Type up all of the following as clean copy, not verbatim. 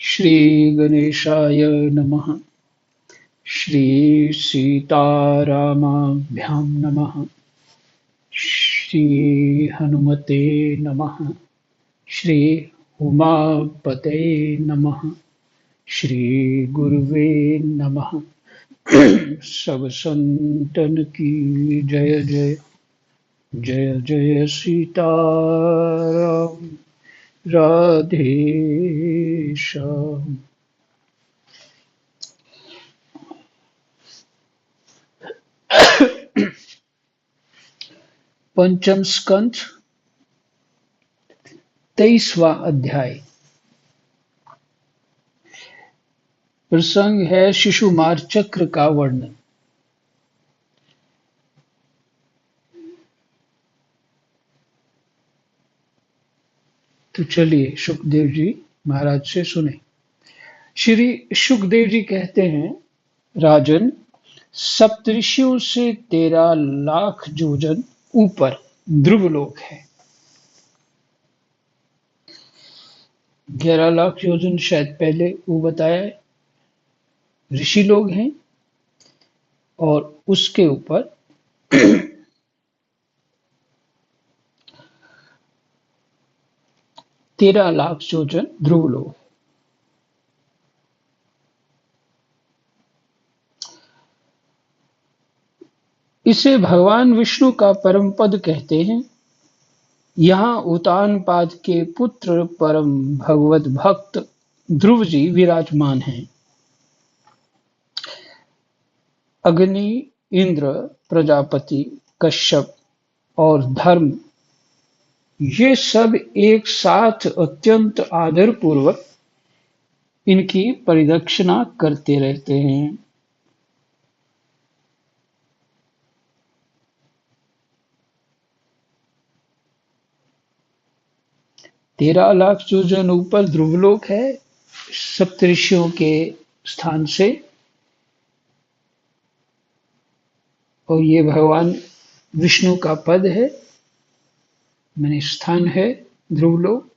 श्री गणेशाय नमः। श्री सीतारामाभ्यां नमः। श्री हनुमते नमः। श्री उमापते नमः। श्री गुरुवे नमः। सब संतन की जय जय। जय जय सीताराम। राधे श्याम। पंचम स्कंध 23वां अध्याय। प्रसंग है शिशुमार चक्र का वर्णन। तो चलिए सुखदेव जी महाराज से सुने। श्री सुखदेव जी कहते हैं, राजन, सप्तऋषियों से 13 लाख योजन ऊपर ध्रुवलोक है। 11 लाख योजन शायद पहले वो बताया ऋषि लोग हैं, और उसके ऊपर 13 लाख योजन ध्रुवलोक। इसे भगवान विष्णु का परम पद कहते हैं। यहाँ उत्तानपाद के पुत्र परम भगवत भक्त ध्रुव जी विराजमान हैं। अग्नि, इंद्र, प्रजापति, कश्यप और धर्म, ये सब एक साथ अत्यंत आदर पूर्वक इनकी परिदक्षिणा करते रहते हैं। तेरह लाख योजन ऊपर ध्रुवलोक है सप्तऋषियों के स्थान से, और ये भगवान विष्णु का पद है, मैंने स्थान है ध्रुवलोक।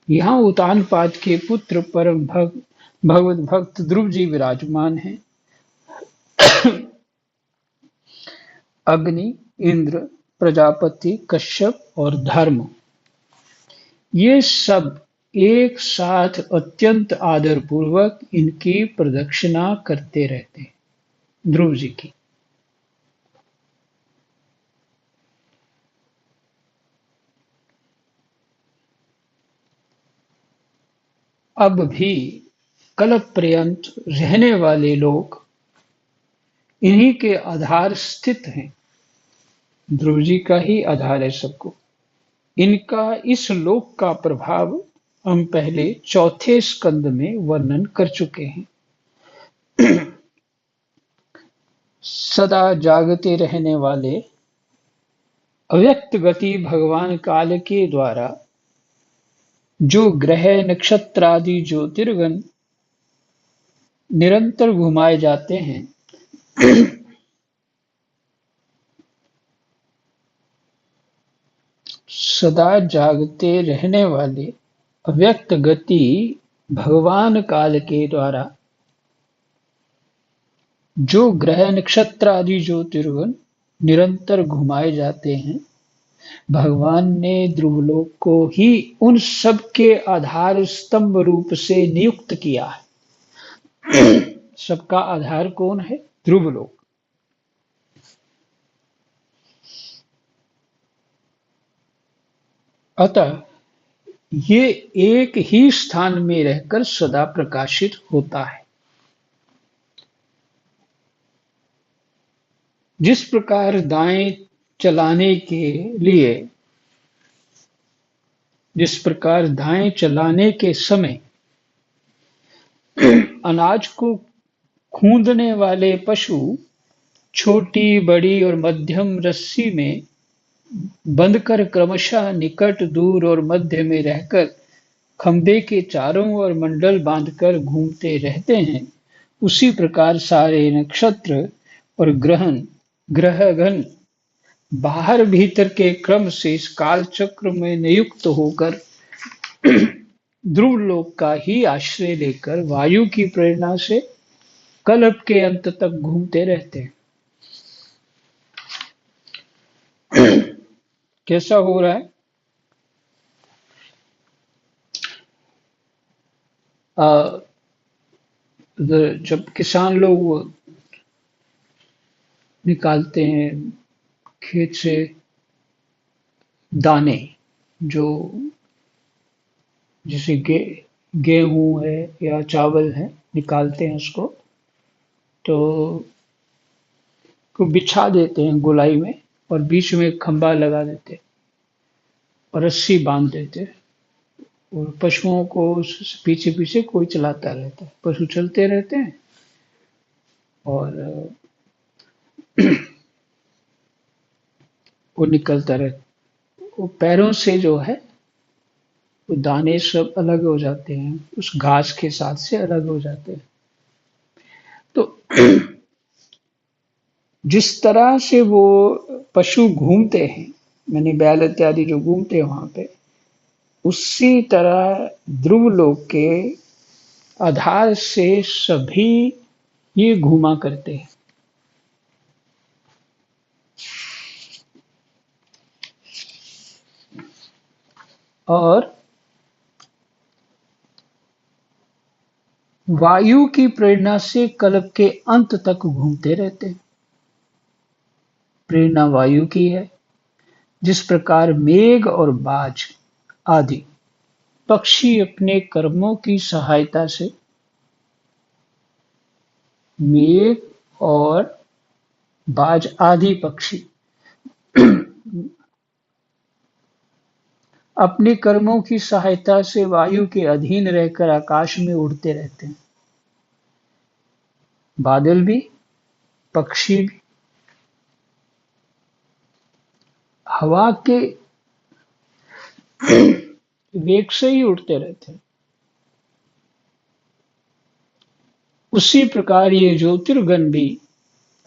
यहाँ उत्तानपाद के पुत्र परम भगवत भक्त ध्रुव जी विराजमान हैं। अग्नि, इंद्र, प्रजापति, कश्यप और धर्म, ये सब एक साथ अत्यंत आदर पूर्वक इनकी प्रदक्षिणा करते रहते हैं, ध्रुव जी की। अब भी कल्प पर्यंत रहने वाले लोग इन्हीं के आधार स्थित हैं। ध्रुव जी का ही आधार है सबको। इनका इस लोक का प्रभाव हम पहले चौथे स्कंद में वर्णन कर चुके हैं। सदा जागते रहने वाले अव्यक्त गति भगवान काल के द्वारा जो ग्रह, नक्षत्र आदि ज्योतिर्गण निरंतर घुमाए जाते हैं, सदा जागते रहने वाले अव्यक्त गति भगवान काल के द्वारा जो ग्रह, नक्षत्र आदि ज्योतिर्गण निरंतर घुमाए जाते हैं, भगवान ने ध्रुवलोक को ही उन सब के आधार स्तंभ रूप से नियुक्त किया है। सबका आधार कौन है? ध्रुवलोक। अतः ये एक ही स्थान में रहकर सदा प्रकाशित होता है। जिस प्रकार दाएं चलाने के समय अनाज को खूंदने वाले पशु छोटी, बड़ी और मध्यम रस्सी में बंधकर क्रमशः निकट, दूर और मध्य में रहकर खंभे के चारों ओर मंडल बांधकर घूमते रहते हैं, उसी प्रकार सारे नक्षत्र और ग्रहगण बाहर भीतर के क्रम से इस काल चक्र में नियुक्त होकर ध्रुवलोक का ही आश्रय लेकर वायु की प्रेरणा से कल्प के अंत तक घूमते रहते हैं। कैसा हो रहा है? आ, जब किसान लोग निकालते हैं खेत से दाने, जो जैसे गेहूं है या चावल है, निकालते हैं उसको, तो को बिछा देते हैं गोलाई में और बीच में एक खंभा लगा देते हैं और रस्सी बांध देते हैं और पशुओं को पीछे पीछे कोई चलाता रहता है। पशु चलते रहते हैं और वो निकलता रहता है। वो पैरों से जो है वो दाने सब अलग हो जाते हैं, उस घास के साथ से अलग हो जाते हैं। तो जिस तरह से वो पशु घूमते हैं, मैंने बैल इत्यादि जो घूमते हैं वहां पे, उसी तरह ध्रुवलोक के आधार से सभी ये घूमा करते हैं। और वायु की प्रेरणा से कल्प के अंत तक घूमते रहते हैं। प्रेरणा वायु की है। जिस प्रकार मेघ और बाज आदि पक्षी अपने कर्मों की सहायता से, मेघ और बाज आदि पक्षी अपने कर्मों की सहायता से वायु के अधीन रहकर आकाश में उड़ते रहते हैं। बादल भी, पक्षी भी हवा के वेग से ही उड़ते रहते हैं। उसी प्रकार ये ज्योतिर्गण भी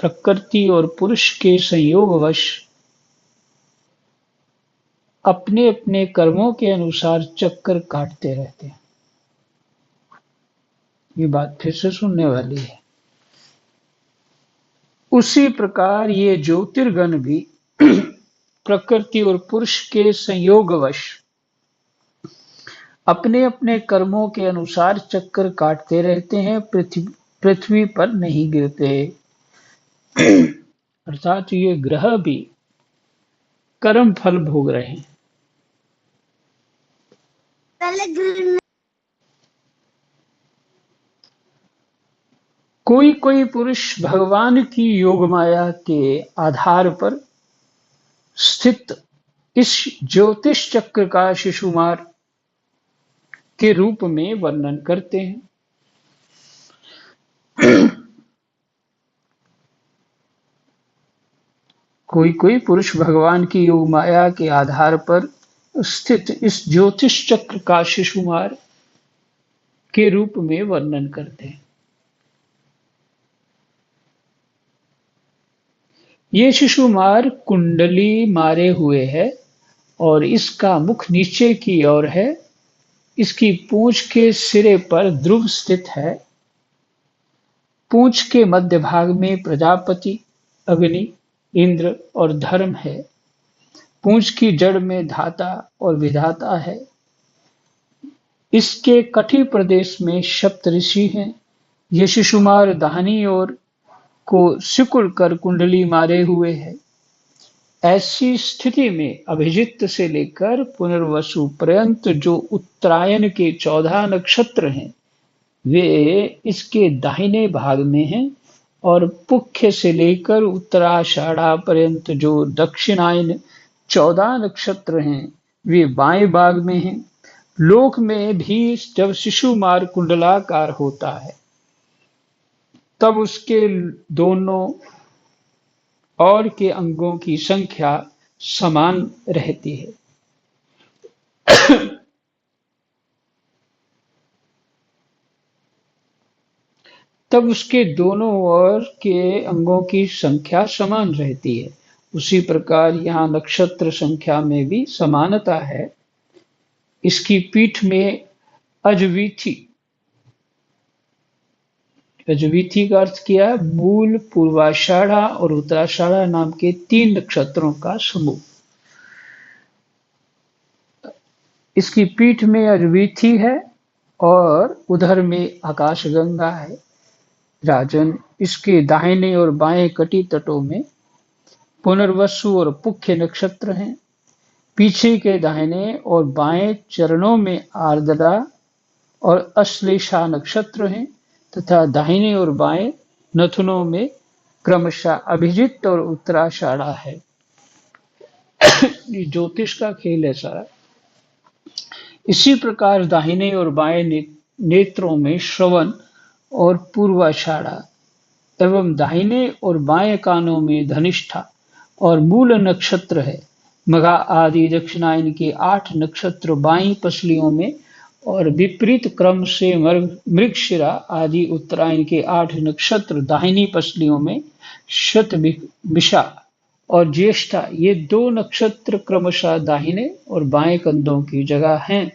प्रकृति और पुरुष के संयोगवश अपने अपने कर्मों के अनुसार चक्कर काटते रहते हैं। ये बात फिर से सुनने वाली है। उसी प्रकार ये ज्योतिर्गण भी प्रकृति और पुरुष के संयोगवश अपने अपने कर्मों के अनुसार चक्कर काटते रहते हैं, पृथ्वी पर नहीं गिरते। अर्थात ये ग्रह भी कर्म फल भोग रहे हैं। कोई कोई पुरुष भगवान की योग माया के आधार पर स्थित इस ज्योतिष चक्र का शिशुमार के रूप में वर्णन करते हैं। कोई कोई पुरुष भगवान की योग माया के आधार पर स्थित इस ज्योतिष चक्र का शिशुमार के रूप में वर्णन करते हैं। ये शिशुमार कुंडली मारे हुए है और इसका मुख नीचे की ओर है। इसकी पूंछ के सिरे पर ध्रुव स्थित है। पूंछ के मध्य भाग में प्रजापति, अग्नि, इंद्र और धर्म है। पूंछ की जड़ में धाता और विधाता है। इसके कटी प्रदेश में सप्तऋषि हैं। ये शिशुमार दाहिनी ओर को सिकुड़ कर कुंडली मारे हुए है। ऐसी स्थिति में अभिजित से लेकर पुनर्वसु पर्यंत जो उत्तरायण के 14 नक्षत्र हैं, वे इसके दाहिने भाग में हैं और पुख्य से लेकर उत्तराषाढ़ा पर्यंत जो दक्षिणायन 14 नक्षत्र हैं, वे बाएं भाग में हैं। लोक में भी जब शिशुमार कुंडलाकार होता है, तब उसके दोनों और के अंगों की संख्या समान रहती है। तब उसके दोनों ओर के अंगों की संख्या समान रहती है। उसी प्रकार यहाँ नक्षत्र संख्या में भी समानता है। इसकी पीठ में अजवीथी। अजवीथी का अर्थ किया है मूल, पूर्वाषाढ़ा और उत्तराषाढ़ा नाम के 3 नक्षत्रों का समूह। इसकी पीठ में अजवीथी है और उधर में आकाशगंगा है। राजन, इसके दाहिने और बाएं कटी तटों में पुनर्वसु और पुख्य नक्षत्र हैं। पीछे के दाहिने और बाएं चरणों में आर्द्रा और अश्लेषा नक्षत्र हैं तथा दाहिने और बाएं नथुनों में क्रमशः अभिजित और उत्तराषाढ़ा है। ये ज्योतिष का खेल है सारा। इसी प्रकार दाहिने और बाएं नेत्रों में श्रवण और पूर्वाषाढ़ा एवं दाहिने और बाएं कानों में धनिष्ठा और मूल नक्षत्र है। मघा आदि दक्षिणायन के 8 नक्षत्र बाईं पसलियों में और विपरीत क्रम से मृगशिरा आदि उत्तरायण के 8 नक्षत्र दाहिनी पसलियों में शतभिषा और ज्येष्ठा, ये 2 नक्षत्र क्रमशः दाहिने और बाएं कंधों की जगह हैं।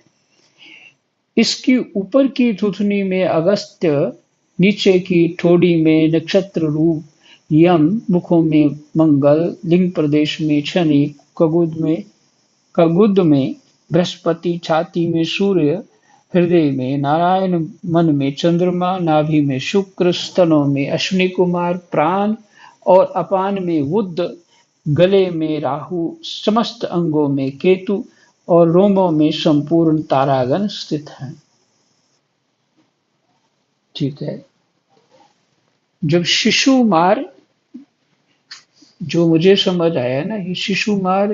इसकी ऊपर की थुथनी में अगस्त्य, नीचे की ठोड़ी में नक्षत्र रूप यम, मुखों में मंगल, लिंग प्रदेश में शनि, कगुद में बृहस्पति, छाती में सूर्य, हृदय में नारायण, मन में चंद्रमा, नाभि में शुक्र, स्तनों में अश्विनी कुमार, प्राण और अपान में बुध, गले में राहु, समस्त अंगों में केतु और रोमों में संपूर्ण तारागण स्थित हैं। ठीक है। जब शिशुमार, जो मुझे समझ आया ना, ये शिशुमार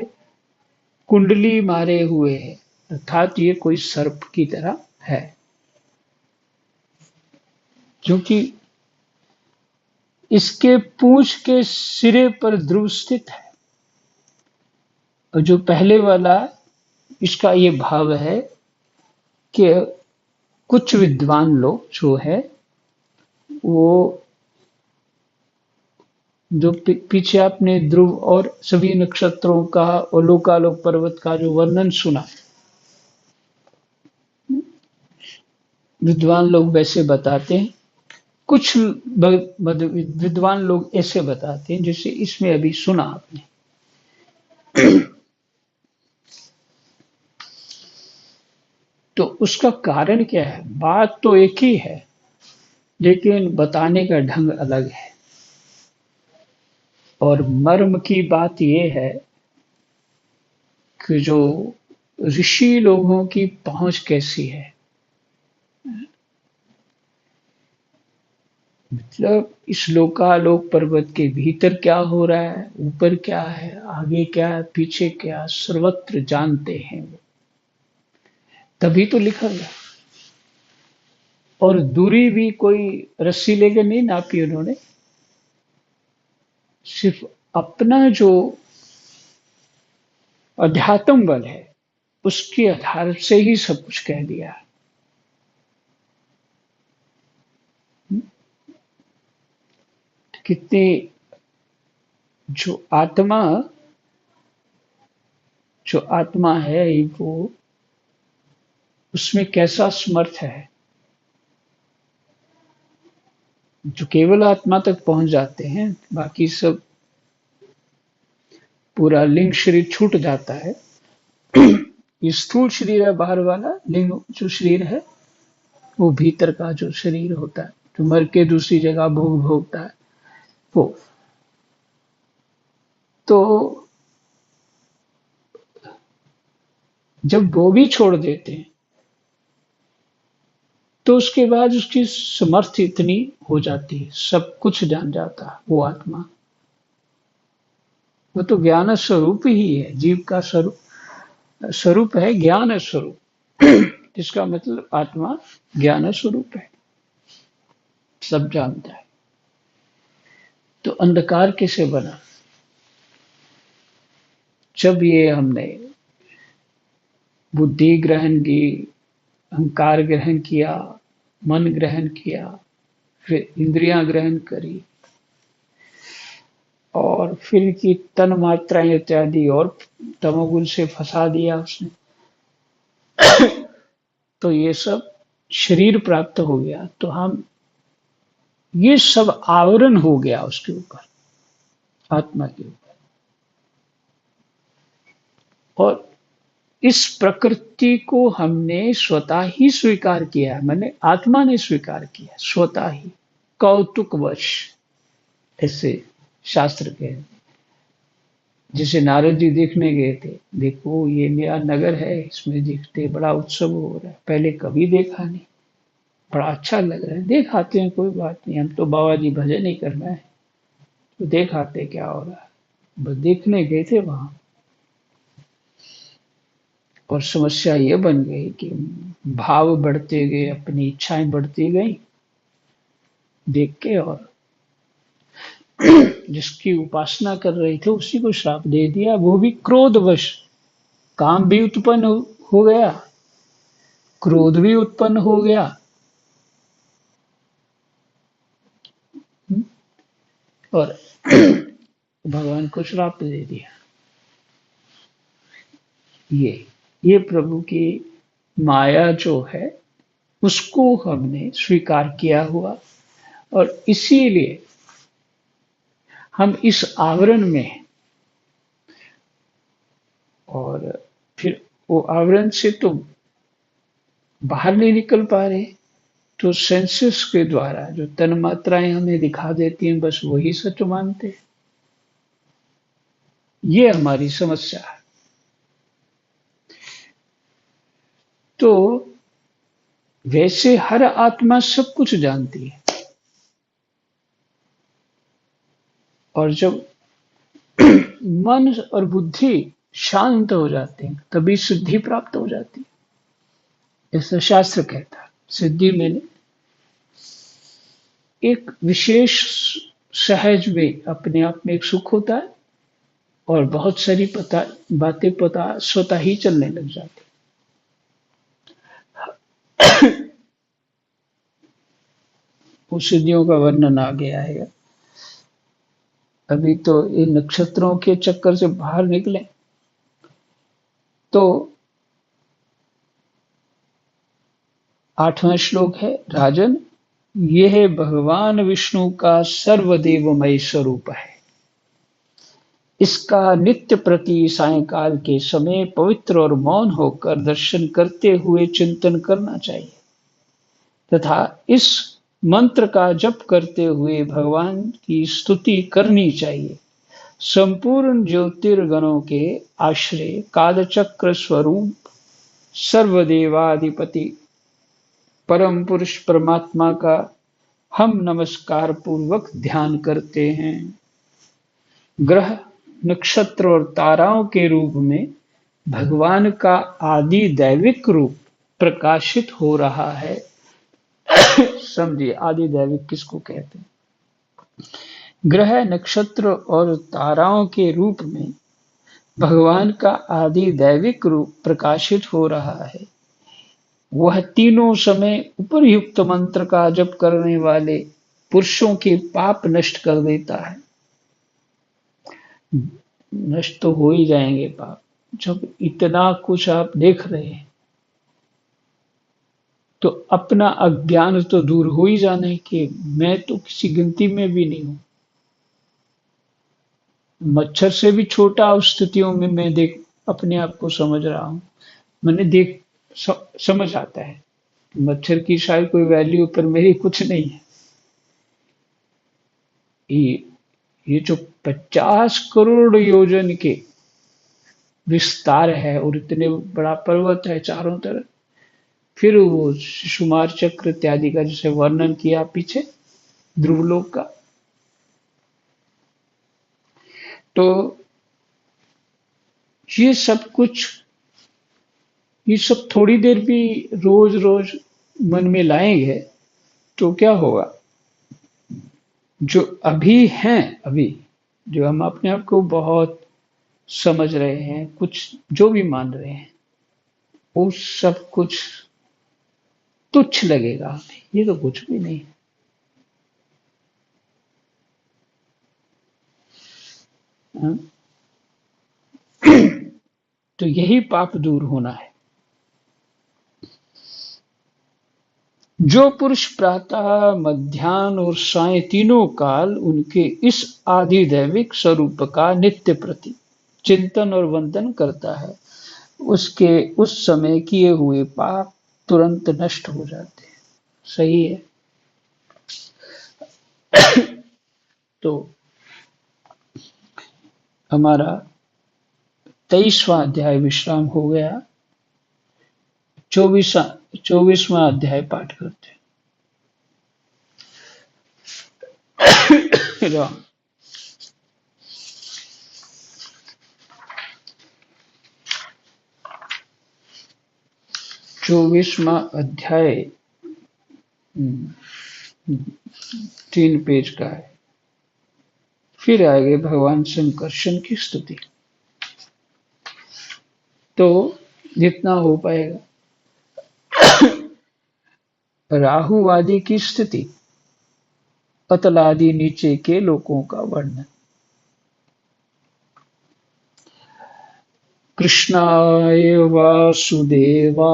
कुंडली मारे हुए है, अर्थात ये कोई सर्प की तरह है, क्योंकि इसके पूंछ के सिरे पर ध्रुव स्थित है। और जो पहले वाला, इसका ये भाव है कि कुछ विद्वान लोग जो है वो, जो पीछे आपने ध्रुव और सभी नक्षत्रों का और लोकालोक पर्वत का जो वर्णन सुना, विद्वान लोग वैसे बताते हैं। कुछ विद्वान लोग ऐसे बताते हैं जैसे इसमें अभी सुना आपने। तो उसका कारण क्या है? बात तो एक ही है, लेकिन बताने का ढंग अलग है। और मर्म की बात यह है कि जो ऋषि लोगों की पहुंच कैसी है, मतलब इस लोकालोक पर्वत के भीतर क्या हो रहा है, ऊपर क्या है, आगे क्या है, पीछे क्या, सर्वत्र जानते हैं वो, तभी तो लिखा गया। और दूरी भी कोई रस्सी लेकर नहीं नापी उन्होंने, सिर्फ अपना जो अध्यात्म बल है उसके आधार से ही सब कुछ कह दिया। कितने जो आत्मा है वो, उसमें कैसा समर्थ है, जो केवल आत्मा तक पहुंच जाते हैं, बाकी सब पूरा लिंग शरीर छूट जाता है। ये स्थूल शरीर है, बाहर वाला लिंग जो शरीर है, वो भीतर का जो शरीर होता है, जो मर के दूसरी जगह भोग भोगता है वो। तो जब वो भी छोड़ देते हैं तो उसके बाद उसकी समर्थ इतनी हो जाती है, सब कुछ जान जाता है वो आत्मा। वो तो ज्ञान स्वरूप ही है, जीव का स्वरूप है ज्ञान स्वरूप। इसका मतलब आत्मा ज्ञान स्वरूप है, सब जानता है। तो अंधकार कैसे बना? जब ये हमने बुद्धि ग्रहण की, अहंकार ग्रहण किया, मन ग्रहण किया, फिर इंद्रियां ग्रहण करी, और फिर की तन मात्राएं इत्यादि और तमोगुण से फंसा दिया उसने। तो ये सब शरीर प्राप्त हो गया तो हम ये सब आवरण हो गया उसके ऊपर, आत्मा के ऊपर। और इस प्रकृति को हमने स्वतः ही स्वीकार किया, मैंने आत्मा ने स्वीकार किया स्वतः ही, कौतुकवश, ऐसे शास्त्र के। जैसे नारद जी देखने गए थे, देखो ये नया नगर है, इसमें देखते बड़ा उत्सव हो रहा है, पहले कभी देखा नहीं, बड़ा अच्छा लग रहा है, देख आते हैं, कोई बात नहीं, हम तो बाबा जी भजन ही करना है, तो देख आते क्या हो रहा है। बस देखने गए थे वहां, और समस्या ये बन गई कि भाव बढ़ते गए, अपनी इच्छाएं बढ़ती गई देख के, और जिसकी उपासना कर रहे थे उसी को श्राप दे दिया, वो भी क्रोधवश। काम भी उत्पन्न हो गया, क्रोध भी उत्पन्न हो गया, और भगवान को श्राप दे दिया। ये प्रभु की माया जो है उसको हमने स्वीकार किया हुआ, और इसीलिए हम इस आवरण में हैं। और फिर वो आवरण से तो बाहर नहीं निकल पा रहे, तो सेंसेस के द्वारा जो तन मात्राएं हमें दिखा देती हैं, बस वही सच मानते हैं। ये हमारी समस्या है। तो वैसे हर आत्मा सब कुछ जानती है, और जब मन और बुद्धि शांत हो जाते हैं तभी सिद्धि प्राप्त हो जाती है, ऐसा शास्त्र कहता है। सिद्धि में एक विशेष सहज में अपने आप में एक सुख होता है, और बहुत सारी बातें पता स्वतः ही चलने लग जाती। उस सिद्धियों का वर्णन आगे आएगा। अभी तो इन नक्षत्रों के चक्कर से बाहर निकले तो 8वां श्लोक है, राजन यह भगवान विष्णु का सर्वदेवमय स्वरूप है। इसका नित्य प्रति सायंकाल के समय पवित्र और मौन होकर दर्शन करते हुए चिंतन करना चाहिए, तथा इस मंत्र का जप करते हुए भगवान की स्तुति करनी चाहिए। संपूर्ण ज्योतिर्गणों के आश्रय कालचक्र स्वरूप सर्वदेवाधिपति परम पुरुष परमात्मा का हम नमस्कार पूर्वक ध्यान करते हैं। ग्रह, नक्षत्र और ताराओं के रूप में भगवान का आदि दैविक रूप प्रकाशित हो रहा है। समझिए आदि दैविक किसको कहते हैं। ग्रह, नक्षत्र और ताराओं के रूप में भगवान का आदि दैविक रूप प्रकाशित हो रहा है। वह तीनों समय उपरयुक्त मंत्र का जप करने वाले पुरुषों के पाप नष्ट कर देता है। नष्ट तो हो ही जाएंगे पाप, जब इतना कुछ आप देख रहे हैं तो अपना अज्ञान तो दूर हो ही जाना है कि मैं तो किसी गिनती में भी नहीं हूं। मच्छर से भी छोटा उस स्थितियों में मैं देख अपने आप को समझ रहा हूं। मैंने समझ आता है मच्छर की शायद कोई वैल्यू पर मेरी कुछ नहीं है। ये ये जो 50 करोड़ योजन के विस्तार है, और इतने बड़ा पर्वत है चारों तरफ, फिर वो शिशुमार चक्र इत्यादि का जैसे वर्णन किया पीछे ध्रुवलोक का, तो ये सब कुछ, ये सब थोड़ी देर भी रोज रोज मन में लाएंगे तो क्या होगा। जो अभी हैं, अभी जो हम अपने आप को बहुत समझ रहे हैं, कुछ जो भी मान रहे हैं, वो सब कुछ तुच्छ लगेगा हमें, ये तो कुछ भी नहीं है। हाँ? तो यही पाप दूर होना है। जो पुरुष प्रातः, मध्याह्न और सायं तीनों काल उनके इस आधिदैविक स्वरूप का नित्य प्रति चिंतन और वंदन करता है, उसके उस समय किए हुए पाप तुरंत नष्ट हो जाते हैं। सही है। तो हमारा 23वां अध्याय विश्राम हो गया। 24वां अध्याय पाठ करते हैं। राम। 24वां अध्याय 3 पेज का है। फिर आगे भगवान संकर्षण की स्तुति। तो जितना हो पाएगा। राहु आदि की स्थिति, अतल आदि नीचे के लोकों का वर्णन। कृष्णाय वासुदेवाय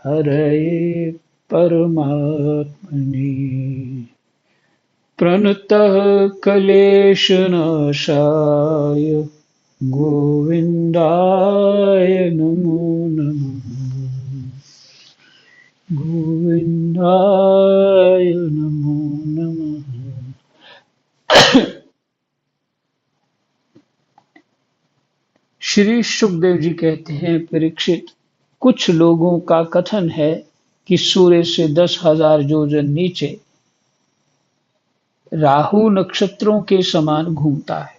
हरये परमात्मने प्रणतः क्लेशनाशाय गोविन्दाय नमो नमः। गोविन्दाय नमो नमः। श्री सुखदेव जी कहते हैं, परीक्षित, कुछ लोगों का कथन है कि सूर्य से 10,000 योजन नीचे राहु नक्षत्रों के समान घूमता है।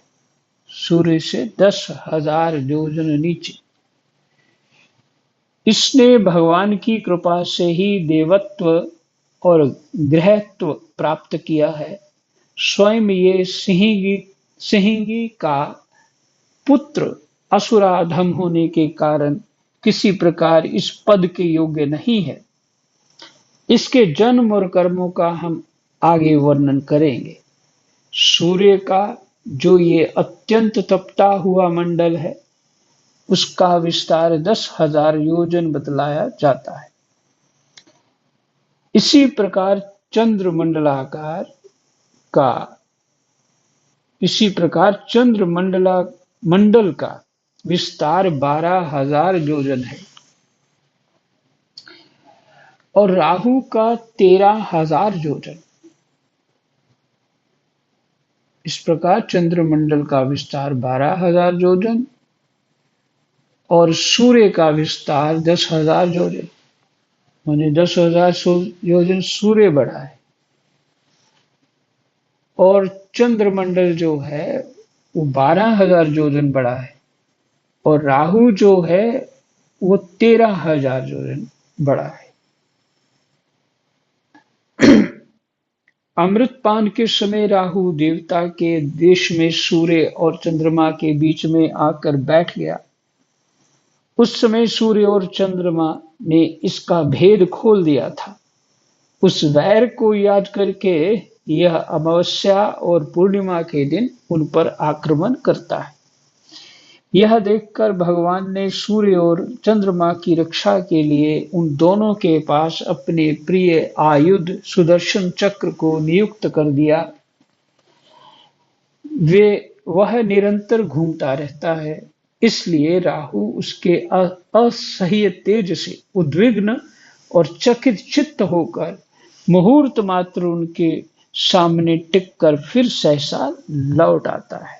सूर्य से 10,000 योजन नीचे। इसने भगवान की कृपा से ही देवत्व और गृहत्व प्राप्त किया है। स्वयं ये सिंही का पुत्र असुराधम होने के कारण किसी प्रकार इस पद के योग्य नहीं है। इसके जन्म और कर्मों का हम आगे वर्णन करेंगे। सूर्य का जो ये अत्यंत तपता हुआ मंडल है, उसका विस्तार 10,000 योजन बतलाया जाता है। इसी प्रकार मंडल का विस्तार 12,000 योजन है और राहु का 13,000 योजन। इस प्रकार चंद्रमंडल का विस्तार 12,000 योजन और सूर्य का विस्तार 10,000 योजन, माने 10,000 योजन सूर्य बड़ा है और चंद्रमंडल जो है वो 12,000 योजन बड़ा है और राहु जो है वो 13,000 योजन बड़ा है। अमृतपान के समय राहु देवता के देश में सूर्य और चंद्रमा के बीच में आकर बैठ गया। उस समय सूर्य और चंद्रमा ने इसका भेद खोल दिया था। उस वैर को याद करके यह अमावस्या और पूर्णिमा के दिन उन पर आक्रमण करता है। यह देखकर भगवान ने सूर्य और चंद्रमा की रक्षा के लिए उन दोनों के पास अपने प्रिय आयुध सुदर्शन चक्र को नियुक्त कर दिया। वह निरंतर घूमता रहता है, इसलिए राहु उसके असह्य तेज से उद्विग्न और चकित चित्त होकर मुहूर्त मात्र उनके सामने टिककर फिर सहसा लौट आता है।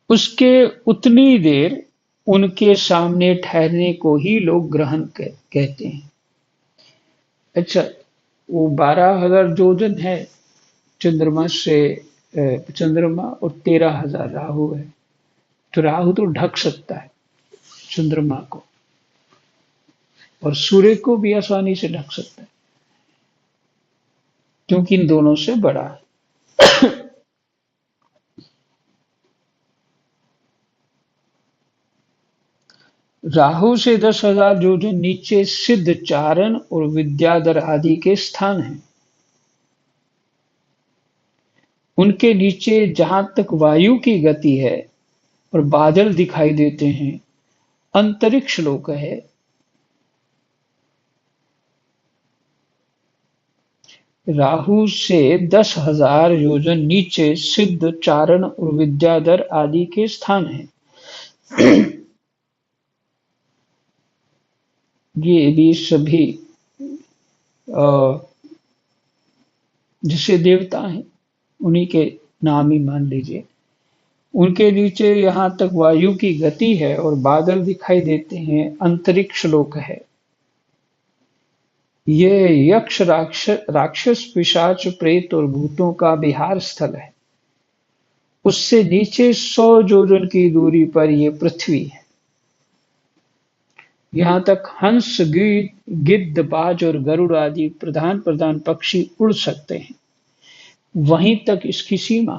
उसके उतनी देर उनके सामने ठहरने को ही लोग ग्रहण कहते हैं। अच्छा, वो 12,000 योजन है चंद्रमा और 13,000 राहु है। तो राहु तो ढक सकता है चंद्रमा को और सूर्य को भी आसानी से ढक सकता है, क्योंकि इन दोनों से बड़ा है। राहु से 10,000 योजन नीचे सिद्ध चारण और विद्याधर आदि के स्थान हैं। उनके नीचे जहां तक वायु की गति है, और बादल दिखाई देते हैं। अंतरिक्ष लोक है। राहु से 10,000 योजन नीचे सिद्ध, चारण और विद्याधर आदि के स्थान हैं। ये भी सभी जिसे देवता हैं उन्हीं के नाम ही मान लीजिए। उनके नीचे यहाँ तक वायु की गति है और बादल दिखाई देते हैं। अंतरिक्ष लोक है। ये यक्ष, राक्षस, पिशाच, प्रेत और भूतों का विहार स्थल है। उससे नीचे 100 योजन की दूरी पर ये पृथ्वी है। यहाँ तक हंस, गिद्ध, बाज और गरुड़ आदि प्रधान प्रधान पक्षी उड़ सकते हैं। वहीं तक इसकी सीमा।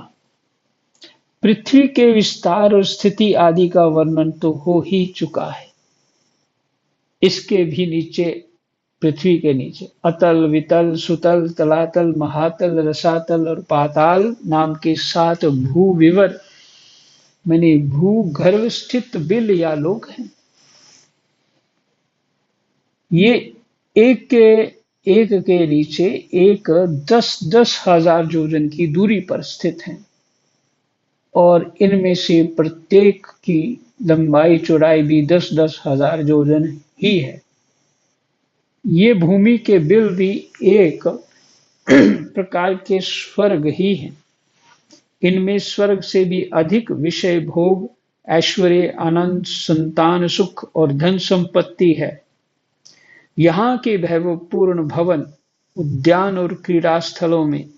पृथ्वी के विस्तार और स्थिति आदि का वर्णन तो हो ही चुका है। इसके भी नीचे, पृथ्वी के नीचे अतल, वितल, सुतल, तलातल, महातल, रसातल और पाताल नाम के 7 भूविवर माने भूगर्भ स्थित बिल या लोक हैं। ये एक के नीचे एक 10,000 योजन की दूरी पर स्थित हैं और इनमें से प्रत्येक की लंबाई चौड़ाई भी 10,000 योजन ही है। ये भूमि के बिल भी एक प्रकार के स्वर्ग ही हैं। इनमें स्वर्ग से भी अधिक विषय भोग, ऐश्वर्य, आनंद, संतान सुख और धन संपत्ति है। यहाँ के वैभवपूर्ण भवन, उद्यान और क्रीड़ा स्थलों में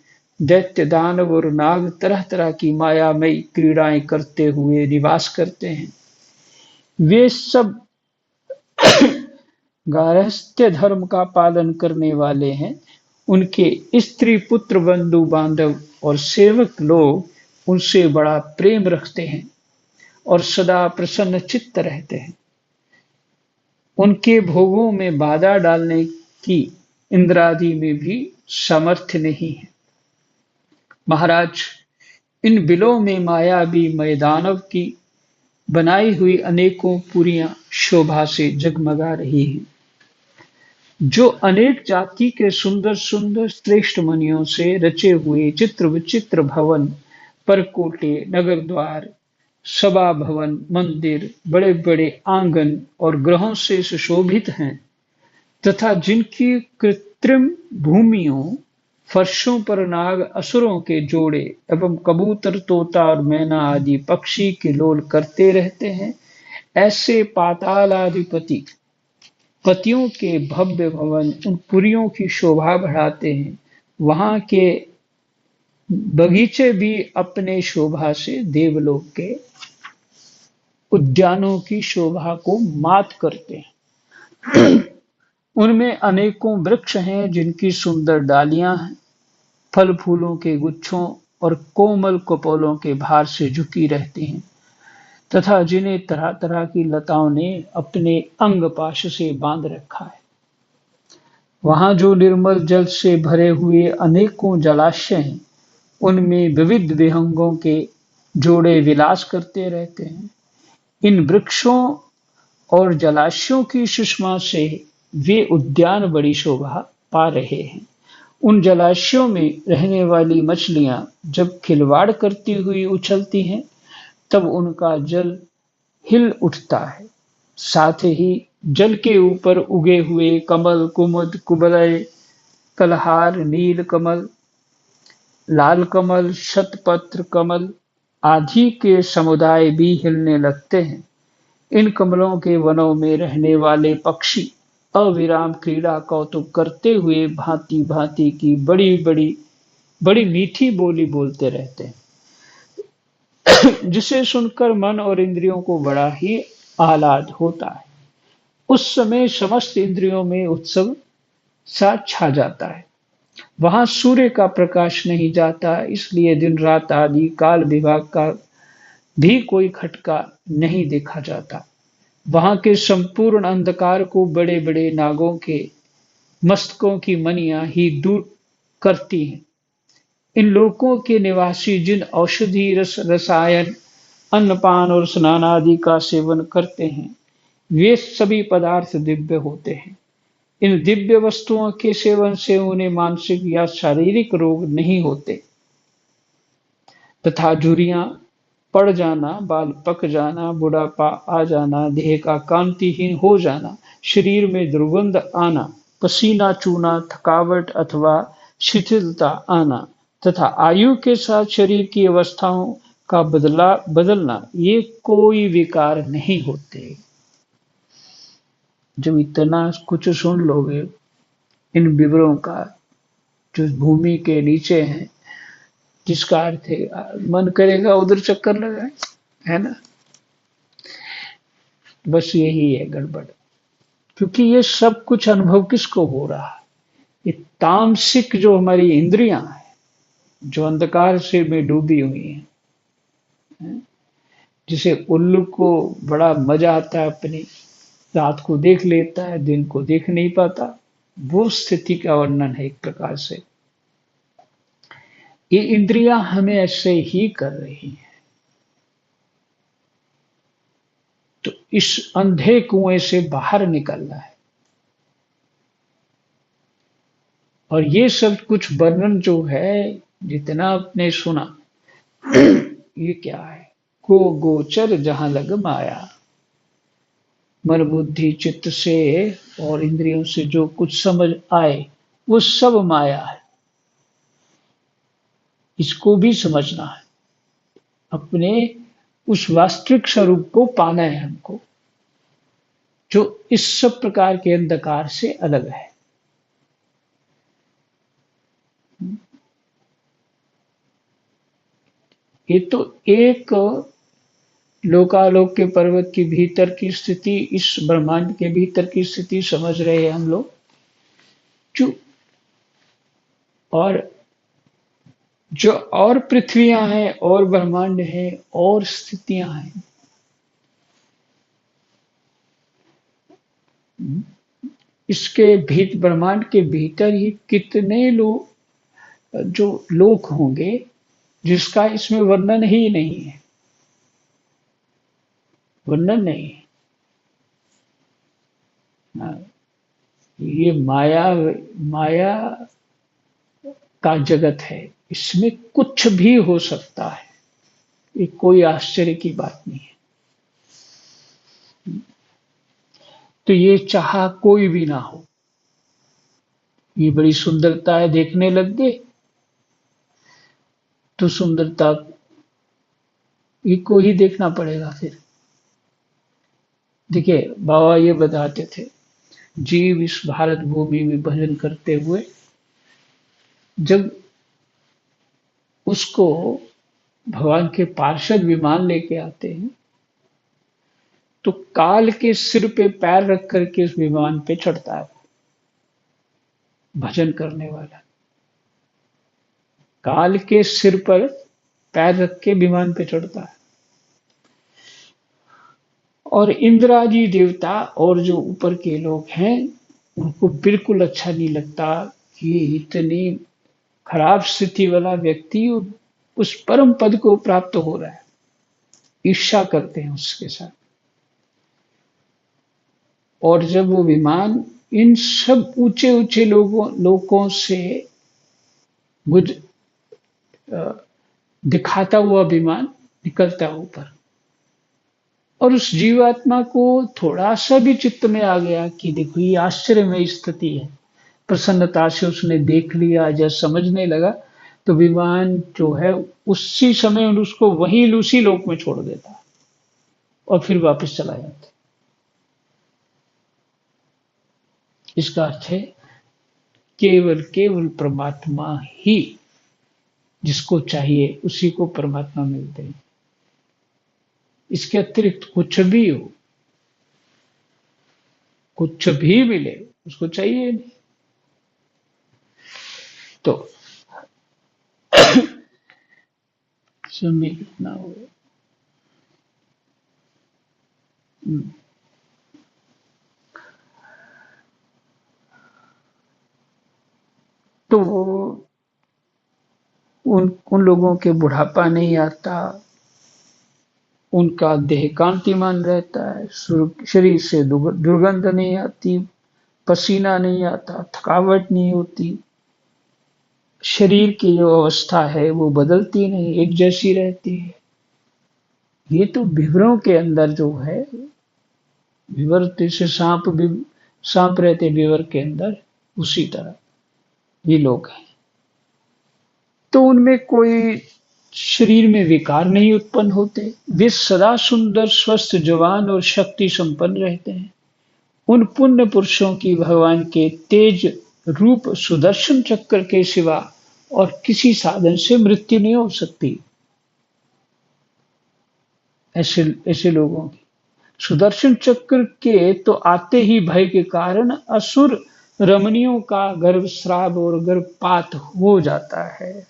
दैत्य, दानव और नाग तरह तरह की मायामयी क्रीड़ाएं करते हुए निवास करते हैं। वे सब गारहस्थ्य धर्म का पालन करने वाले हैं। उनके स्त्री, पुत्र, बंधु बांधव और सेवक लोग उनसे बड़ा प्रेम रखते हैं और सदा प्रसन्न चित्त रहते हैं। उनके भोगों में बाधा डालने की इंद्रादि में भी सामर्थ्य नहीं है। महाराज, इन बिलों में मायावी मैदानव की बनाई हुई अनेकों पुरियां शोभा से जगमगा रही हैं, जो अनेक जाति के सुंदर सुंदर श्रेष्ठ मणियों से रचे हुए चित्र विचित्र भवन, परकोटे, नगर द्वार, सभा भवन, मंदिर, बड़े बड़े आंगन और ग्रहों से सुशोभित हैं तथा जिनकी कृत्रिम भूमियों, फर्शों पर नाग, असुरों के जोड़े एवं कबूतर, तोता और मैना आदि पक्षी किलोल करते रहते हैं, ऐसे पातालाधिपति पतियों के भव्य भवन उन पुरियों की शोभा बढ़ाते हैं। वहां के बगीचे भी अपने शोभा से देवलोक के उद्यानों की शोभा को मात करते हैं। उनमें अनेकों वृक्ष हैं जिनकी सुंदर डालियां हैं, फल फूलों के गुच्छों और कोमल कपोलों के भार से झुकी रहती हैं तथा जिन्हें तरह तरह की लताओं ने अपने अंग पाश से बांध रखा है। वहां जो निर्मल जल से भरे हुए अनेकों जलाशय हैं, उनमें विविध विहंगों के जोड़े विलास करते रहते हैं। इन वृक्षों और जलाशयों की सुषमा से वे उद्यान बड़ी शोभा पा रहे हैं। उन जलाशयों में रहने वाली मछलियां जब खिलवाड़ करती हुई उछलती हैं, तब उनका जल हिल उठता है। साथ ही जल के ऊपर उगे हुए कमल, कुमुद, कुबलय, कलहार, नील कमल, लाल कमल, शतपत्र कमल आदि के समुदाय भी हिलने लगते हैं। इन कमलों के वनों में रहने वाले पक्षी अविराम क्रीड़ा कौतुक करते हुए भांति भांति की बड़ी मीठी बोली बोलते रहते हैं, जिसे सुनकर मन और इंद्रियों को बड़ा ही आह्लाद होता है। उस समय समस्त इंद्रियों में उत्सव सा छा जाता है। वहां सूर्य का प्रकाश नहीं जाता, इसलिए दिन रात आदि काल विभाग का भी कोई खटका नहीं देखा जाता। वहां के संपूर्ण अंधकार को बड़े बड़े नागों के मस्तकों की मणियां ही दूर करती हैं। इन लोकों के निवासी जिन औषधि रसायन अन्नपान और स्नान आदि का सेवन करते हैं, वे सभी पदार्थ दिव्य होते हैं। इन दिव्य वस्तुओं के सेवन से उन्हें मानसिक या शारीरिक रोग नहीं होते तथा झुर्रियां पड़ जाना, बाल पक जाना, बुढ़ापा आ जाना, देह का कांतिहीन हो जाना, शरीर में दुर्गंध आना, पसीना चूना, थकावट अथवा शिथिलता आना तथा आयु के साथ शरीर की अवस्थाओं का बदलना, ये कोई विकार नहीं होते। जब इतना कुछ सुन लोगे इन विवरों का, जो भूमि के नीचे हैं, जिसका अर्थ है मन करेगा उधर चक्कर लगाए, है ना। बस यही है गड़बड़, क्योंकि ये सब कुछ अनुभव किसको हो रहा है? ये तामसिक जो हमारी इंद्रियां हैं, जो अंधकार से में डूबी हुई हैं, जिसे उल्लू को बड़ा मजा आता है, अपनी रात को देख लेता है, दिन को देख नहीं पाता, वो स्थिति का वर्णन है एक प्रकार से। ये इंद्रियां हमें ऐसे ही कर रही हैं। तो इस अंधे कुएं से बाहर निकलना है। और ये सब कुछ वर्णन जो है, जितना आपने सुना, ये क्या है? को गोचर जहां लग माया, मन बुद्धि चित्त से और इंद्रियों से जो कुछ समझ आए, वो सब माया है। इसको भी समझना है, अपने उस वास्तविक स्वरूप को पाना है हमको, जो इस सब प्रकार के अंधकार से अलग है। ये तो एक लोकालोक के पर्वत के भीतर की स्थिति, इस ब्रह्मांड के भीतर की स्थिति समझ रहे हैं हम लोग। जो और जो और पृथ्वियां हैं और ब्रह्मांड है और स्थितियां हैं, इसके भीत ब्रह्मांड के भीतर ही कितने लोग जो लोक होंगे, जिसका इसमें वर्णन ही नहीं है, वर्णन नहीं है। हाँ, ये माया माया का जगत है, इसमें कुछ भी हो सकता है, ये कोई आश्चर्य की बात नहीं है। तो ये चाह कोई भी ना हो, ये बड़ी सुंदरता है, देखने लग गए तो सुंदरता ये को ही देखना पड़ेगा फिर। देखिए, बाबा ये बताते थे, जीव इस भारत भूमि में भजन करते हुए जब उसको भगवान के पार्षद विमान लेके आते हैं, तो काल के सिर पे पैर रख करके उस विमान पे चढ़ता है भजन करने वाला। काल के सिर पर पैर रख के विमान पे चढ़ता है। और इंद्रादि देवता और जो ऊपर के लोग हैं, उनको बिल्कुल अच्छा नहीं लगता कि इतनी खराब स्थिति वाला व्यक्ति उस परम पद को प्राप्त हो रहा है। ईर्ष्या करते हैं उसके साथ। और जब वो विमान इन सब ऊंचे ऊंचे लोगों से गुज दिखाता हुआ विमान निकलता है ऊपर, और उस जीवात्मा को थोड़ा सा भी चित्त में आ गया कि देखो ये आश्चर्यमय स्थिति है, प्रसन्नता से उसने देख लिया, जब समझने लगा, तो विमान जो है उसी समय उसको वहीं लूसी लोक में छोड़ देता और फिर वापस चला जाता। इसका अर्थ है केवल केवल परमात्मा ही जिसको चाहिए उसी को परमात्मा मिलते हैं। इसके अतिरिक्त कुछ भी हो, कुछ भी मिले, उसको चाहिए नहीं। तो समय कितना हो गया? तो उन लोगों के बुढ़ापा नहीं आता, उनका देह कांतिमान रहता है, शरीर से दुर्गंध नहीं आती, पसीना नहीं आता, थकावट नहीं होती, शरीर की जो अवस्था है वो बदलती नहीं, एक जैसी रहती है। ये तो विवरों के अंदर जो है, विवर जैसे सांप रहते विवर के अंदर, उसी तरह ये लोग हैं। तो उनमें कोई शरीर में विकार नहीं उत्पन्न होते, वे सदा सुंदर, स्वस्थ, जवान और शक्ति संपन्न रहते हैं। उन पुण्य पुरुषों की भगवान के तेज रूप सुदर्शन चक्र के सिवा और किसी साधन से मृत्यु नहीं हो सकती। ऐसे ऐसे लोगों की सुदर्शन चक्र के तो आते ही भय के कारण असुर रमणियों का गर्भस्राव और गर्भपात हो जाता है।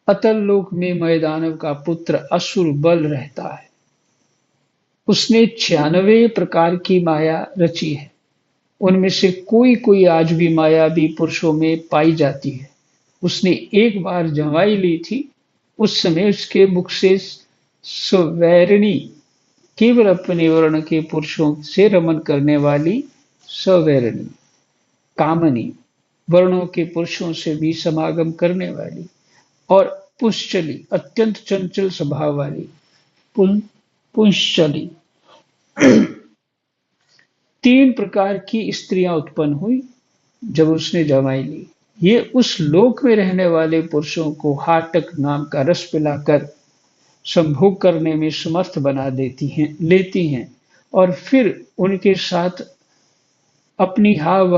अतल लोक में मैदानव का पुत्र असुर बल रहता है। उसने 96 प्रकार की माया रची है। उनमें से कोई कोई आज भी मायावी पुरुषों में पाई जाती है। उसने एक बार जवाई ली थी। उस समय उसके मुख से स्वैरिणी, केवल अपने वर्ण के पुरुषों से रमन करने वाली स्वैरिणी, कामनी, वर्णों के पुरुषों से भी समागम करने वाली, और पुंश्चली, अत्यंत चंचल स्वभाव वाली पुंश्चली, 3 प्रकार की स्त्रियां उत्पन्न हुई जब उसने जमाई ली। ये उस लोक में रहने वाले पुरुषों को हाटक नाम का रस पिलाकर संभोग करने में समर्थ बना देती हैं, लेती हैं, और फिर उनके साथ अपनी हाव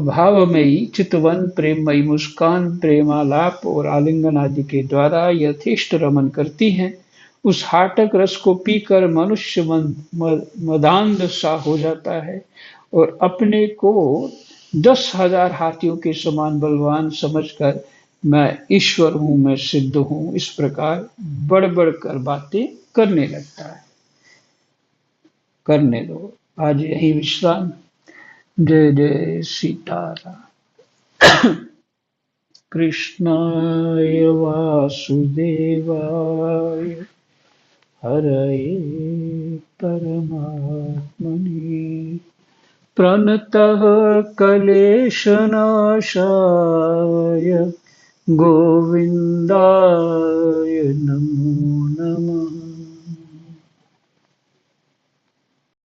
भावमयी चितवन, प्रेममयी मुस्कान, प्रेमालाप और आलिंगन आदि के द्वारा यथेष्ट रमन करती हैं। उस हाटक रस को पीकर मनुष्य मदांध सा हो जाता है और अपने को 10,000 हाथियों के समान बलवान समझकर मैं ईश्वर हूं, मैं सिद्ध हूं, इस प्रकार बढ़ बढ़ कर बातें करने लगता है। करने दो, आज यही विश्राम। जय जय सीताराम। कृष्णाय वासुदेवाय हरये परमात्मने प्रणतः क्लेशनाशाय गोविन्दाय नमो नमः।